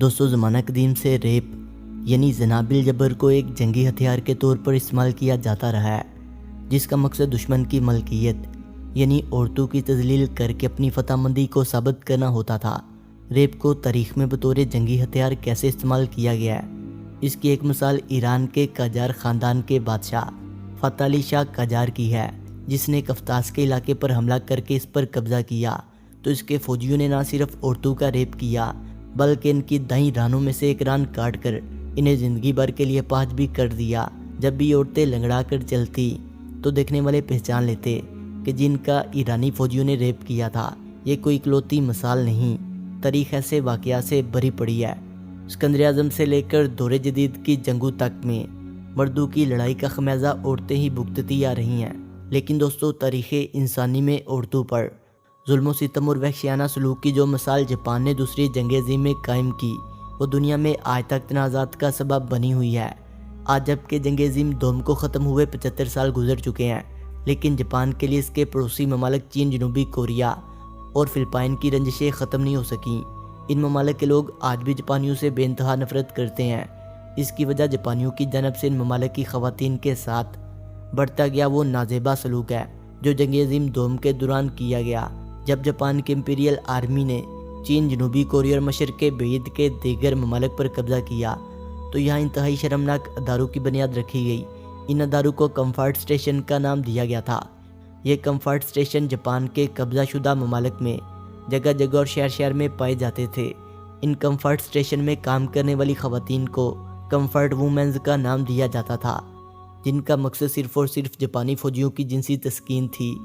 دوستو زمانہ قدیم سے ریپ یعنی ذناب الجبر کو ایک جنگی ہتھیار کے طور پر استعمال کیا جاتا رہا ہے، جس کا مقصد دشمن کی ملکیت یعنی عورتوں کی تذلیل کر کے اپنی فتح مندی کو ثابت کرنا ہوتا تھا۔ ریپ کو تاریخ میں بطور جنگی ہتھیار کیسے استعمال کیا گیا ہے، اس کی ایک مثال ایران کے قاجار خاندان کے بادشاہ فتح علی شاہ قاجار کی ہے، جس نے کفتاز کے علاقے پر حملہ کر کے اس پر قبضہ کیا تو اس کے فوجیوں نے نہ صرف عورتوں کا ریپ کیا بلکہ ان کی دائیں رانوں میں سے ایک ران کاٹ کر انہیں زندگی بھر کے لیے پاج بھی کر دیا۔ جب بھی عورتیں لنگڑا کر چلتی تو دیکھنے والے پہچان لیتے کہ جن کا ایرانی فوجیوں نے ریپ کیا تھا۔ یہ کوئی اکلوتی مثال نہیں، تاریخ ایسے واقعات سے بھری پڑی ہے۔ اسکندر اعظم سے لے کر دور جدید کی جنگوں تک میں مردوں کی لڑائی کا خمیازہ عورتیں ہی بھگتتی آ رہی ہیں۔ لیکن دوستو، تاریخ انسانی میں عورتوں پر ظلم و ستم اور وحشیانہ سلوک کی جو مثال جاپان نے دوسری جنگ عظیم میں قائم کی، وہ دنیا میں آج تک تنازعات کا سبب بنی ہوئی ہے۔ آج جب کہ جنگ عظیم دوم کو ختم ہوئے 75 سال گزر چکے ہیں، لیکن جاپان کے لیے اس کے پڑوسی ممالک چین، جنوبی کوریا اور فلپائن کی رنجشیں ختم نہیں ہو سکیں۔ ان ممالک کے لوگ آج بھی جاپانیوں سے بے انتہا نفرت کرتے ہیں۔ اس کی وجہ جاپانیوں کی جانب سے ان ممالک کی خواتین کے ساتھ بڑھتا گیا وہ نازیبا سلوک ہے جو جنگ عظیم دوم کے دوران کیا گیا، جب جاپان کی امپیریل آرمی نے چین، جنوبی کوریا اور مشرق بعید کے دیگر ممالک پر قبضہ کیا تو یہاں انتہائی شرمناک اداروں کی بنیاد رکھی گئی۔ ان اداروں کو کمفرٹ اسٹیشن کا نام دیا گیا تھا۔ یہ کمفرٹ اسٹیشن جاپان کے قبضہ شدہ ممالک میں جگہ جگہ اور شہر شہر میں پائے جاتے تھے۔ ان کمفرٹ اسٹیشن میں کام کرنے والی خواتین کو کمفرٹ وومنز کا نام دیا جاتا تھا، جن کا مقصد صرف اور صرف جاپانی فوجیوں کی جنسی تسکین تھی۔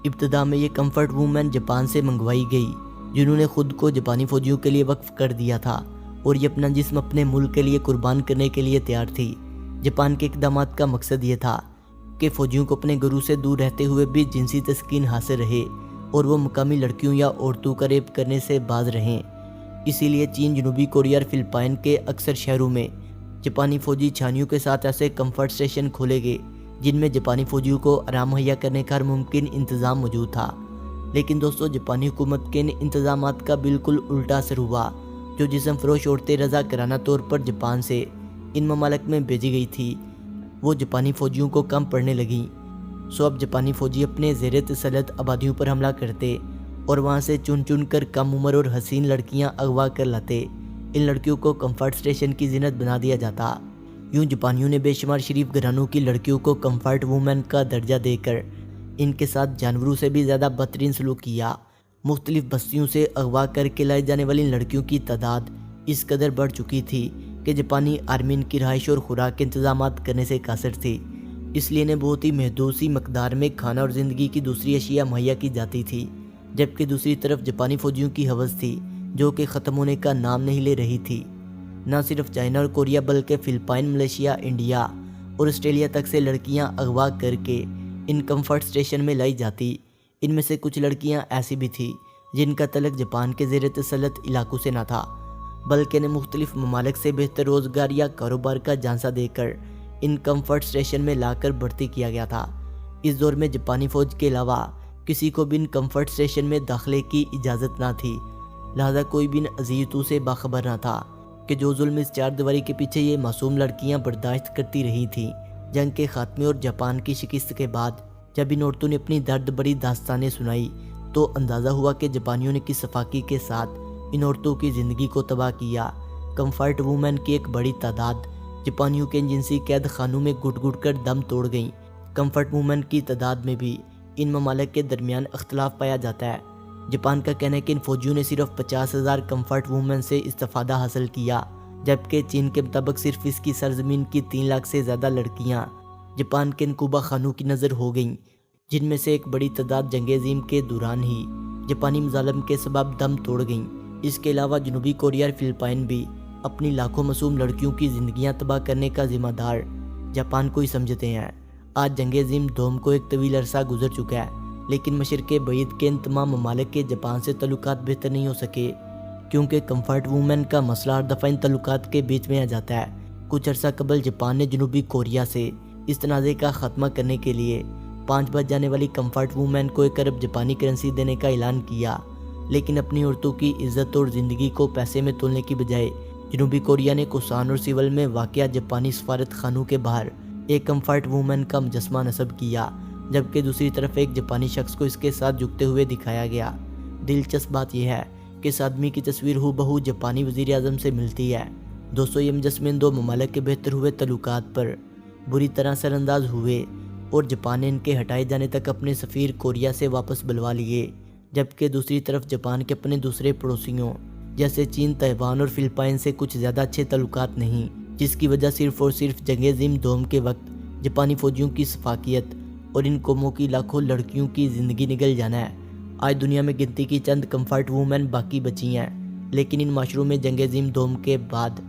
ابتدا میں یہ کمفرٹ وومن جاپان سے منگوائی گئی، جنہوں نے خود کو جاپانی فوجیوں کے لیے وقف کر دیا تھا اور یہ اپنا جسم اپنے ملک کے لیے قربان کرنے کے لیے تیار تھی۔ جاپان کے اقدامات کا مقصد یہ تھا کہ فوجیوں کو اپنے گھروں سے دور رہتے ہوئے بھی جنسی تسکین حاصل رہے اور وہ مقامی لڑکیوں یا عورتوں کا ریپ کرنے سے باز رہیں۔ اسی لیے چین، جنوبی کوریا اور فلپائن کے اکثر شہروں میں جاپانی فوجی چھانیوں کے ساتھ ایسے کمفرٹ اسٹیشن کھولے گئے جن میں جاپانی فوجیوں کو آرام مہیا کرنے کا ہر ممکن انتظام موجود تھا۔ لیکن دوستو، جاپانی حکومت کے ان انتظامات کا بالکل الٹا اثر ہوا۔ جو جسم فروش عورتیں رضاکارانہ طور پر جاپان سے ان ممالک میں بھیجی گئی تھی، وہ جاپانی فوجیوں کو کم پڑنے لگیں۔ اب جاپانی فوجی اپنے زیر تسلط آبادیوں پر حملہ کرتے اور وہاں سے چن چن کر کم عمر اور حسین لڑکیاں اغوا کر لاتے۔ ان لڑکیوں کو کمفرٹ اسٹیشن کی زینت بنا دیا جاتا۔ یوں جاپانیوں نے بے شمار شریف گھرانوں کی لڑکیوں کو کمفرٹ وومن کا درجہ دے کر ان کے ساتھ جانوروں سے بھی زیادہ بدترین سلوک کیا۔ مختلف بستیوں سے اغوا کر کے لائی جانے والی لڑکیوں کی تعداد اس قدر بڑھ چکی تھی کہ جاپانی آرمی ان کی رہائش اور خوراک کے انتظامات کرنے سے قاصر تھی۔ اس لیے انہیں بہت ہی محدود سی مقدار میں کھانا اور زندگی کی دوسری اشیاء مہیا کی جاتی تھی، جبکہ دوسری طرف جاپانی فوجیوں کی ہوس تھی جو کہ ختم ہونے کا نام نہیں لے رہی تھی۔ نہ صرف چائنا اور کوریا بلکہ فلپائن، ملیشیا، انڈیا اور آسٹریلیا تک سے لڑکیاں اغوا کر کے ان کمفرٹ اسٹیشن میں لائی جاتی۔ ان میں سے کچھ لڑکیاں ایسی بھی تھیں جن کا تعلق جاپان کے زیر تسلط علاقوں سے نہ تھا، بلکہ انہیں مختلف ممالک سے بہتر روزگار یا کاروبار کا جھانسا دے کر ان کمفرٹ اسٹیشن میں لا کر بھرتی کیا گیا تھا۔ اس دور میں جاپانی فوج کے علاوہ کسی کو بھی ان کمفرٹ اسٹیشن میں داخلے کی اجازت نہ تھی، لہذا کوئی بھی ان اذیتوں سے باخبر نہ تھا کہ جو ظلم اس چار دیواری کے پیچھے یہ معصوم لڑکیاں برداشت کرتی رہی تھیں۔ جنگ کے خاتمے اور جاپان کی شکست کے بعد جب ان عورتوں نے اپنی درد بڑی داستانیں سنائی تو اندازہ ہوا کہ جاپانیوں نے کس صفاقی کے ساتھ ان عورتوں کی زندگی کو تباہ کیا۔ کمفرٹ وومن کی ایک بڑی تعداد جاپانیوں کے جنسی قید خانوں میں گھٹ گھٹ کر دم توڑ گئیں۔ کمفرٹ وومن کی تعداد میں بھی ان ممالک کے درمیان اختلاف پایا جاتا ہے۔ جاپان کا کہنا ہے کہ ان فوجیوں نے صرف 50,000 کمفرٹ وومن سے استفادہ حاصل کیا، جبکہ چین کے مطابق صرف اس کی سرزمین کی 3 لاکھ سے زیادہ لڑکیاں جاپان کے انکوبا خانوں کی نظر ہو گئیں، جن میں سے ایک بڑی تعداد جنگ عظیم کے دوران ہی جاپانی مظالم کے سبب دم توڑ گئیں۔ اس کے علاوہ جنوبی کوریا اور فلپائن بھی اپنی لاکھوں معصوم لڑکیوں کی زندگیاں تباہ کرنے کا ذمہ دار جاپان کو ہی سمجھتے ہیں۔ آج جنگ عظیم دوم کو ایک طویل عرصہ گزر چکا ہے، لیکن مشرق بعید کے ان تمام ممالک کے جاپان سے تعلقات بہتر نہیں ہو سکے، کیونکہ کمفرٹ وومن کا مسئلہ ہر دفعہ ان تعلقات کے بیچ میں آ جاتا ہے۔ کچھ عرصہ قبل جاپان نے جنوبی کوریا سے اس تنازع کا خاتمہ کرنے کے لیے 5 بچ جانے والی کمفرٹ وومن کو 1 ارب جاپانی کرنسی دینے کا اعلان کیا، لیکن اپنی عورتوں کی عزت اور زندگی کو پیسے میں تولنے کی بجائے جنوبی کوریا نے کوسان اور سیول میں واقع جاپانی سفارت خانوں کے باہر ایک کمفرٹ وومن کا مجسمہ نصب کیا، جبکہ دوسری طرف ایک جاپانی شخص کو اس کے ساتھ جھکتے ہوئے دکھایا گیا۔ دلچسپ بات یہ ہے کہ اس آدمی کی تصویر ہو بہو جاپانی وزیر اعظم سے ملتی ہے۔ دوستو، یہ مجسمے دو ممالک کے بہتر ہوئے تعلقات پر بری طرح اثر انداز ہوئے اور جاپان نے ان کے ہٹائے جانے تک اپنے سفیر کوریا سے واپس بلوا لیے، جبکہ دوسری طرف جاپان کے اپنے دوسرے پڑوسیوں جیسے چین، تائیوان اور فلپائن سے کچھ زیادہ اچھے تعلقات نہیں، جس کی وجہ صرف اور صرف جنگ عظیم دوم کے وقت جاپانی فوجیوں کی شفاقیت اور ان قوموں کی لاکھوں لڑکیوں کی زندگی نگل جانا ہے۔ آج دنیا میں گنتی کی چند کمفرٹ وومن باقی بچی ہیں، لیکن ان معاشروں میں جنگ عظیم دوم کے بعد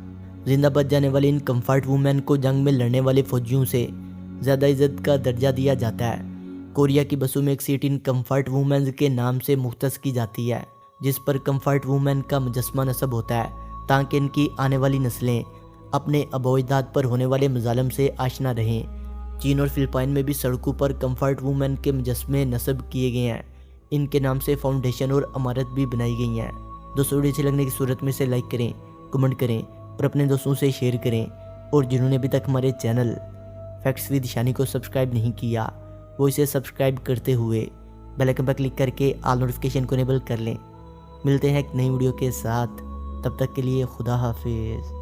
زندہ بچ جانے والے ان کمفرٹ وومن کو جنگ میں لڑنے والے فوجیوں سے زیادہ عزت کا درجہ دیا جاتا ہے۔ کوریا کی بسوں میں ایک سیٹ ان کمفرٹ وومنز کے نام سے مختص کی جاتی ہے، جس پر کمفرٹ وومن کا مجسمہ نصب ہوتا ہے تاکہ ان کی آنے والی نسلیں اپنے آباء و اجداد پر ہونے والے مظالم سے آشنا رہیں۔ چین اور فلپائن میں بھی سڑکوں پر کمفرٹ وومن کے مجسمے نصب کیے گئے ہیں، ان کے نام سے فاؤنڈیشن اور عمارت بھی بنائی گئی ہیں۔ دوستوں، ویڈیو اچھی لگنے کی صورت میں سے لائک کریں، کمنٹ کریں اور اپنے دوستوں سے شیئر کریں، اور جنہوں نے ابھی تک ہمارے چینل فیکٹس ود ایشانی کو سبسکرائب نہیں کیا وہ اسے سبسکرائب کرتے ہوئے بیل آئکن پر کلک کر کے آل نوٹیفیکیشن کو انیبل کر لیں۔ ملتے ہیں ایک نئی ویڈیو کے ساتھ، تب تک کے لیے خدا حافظ۔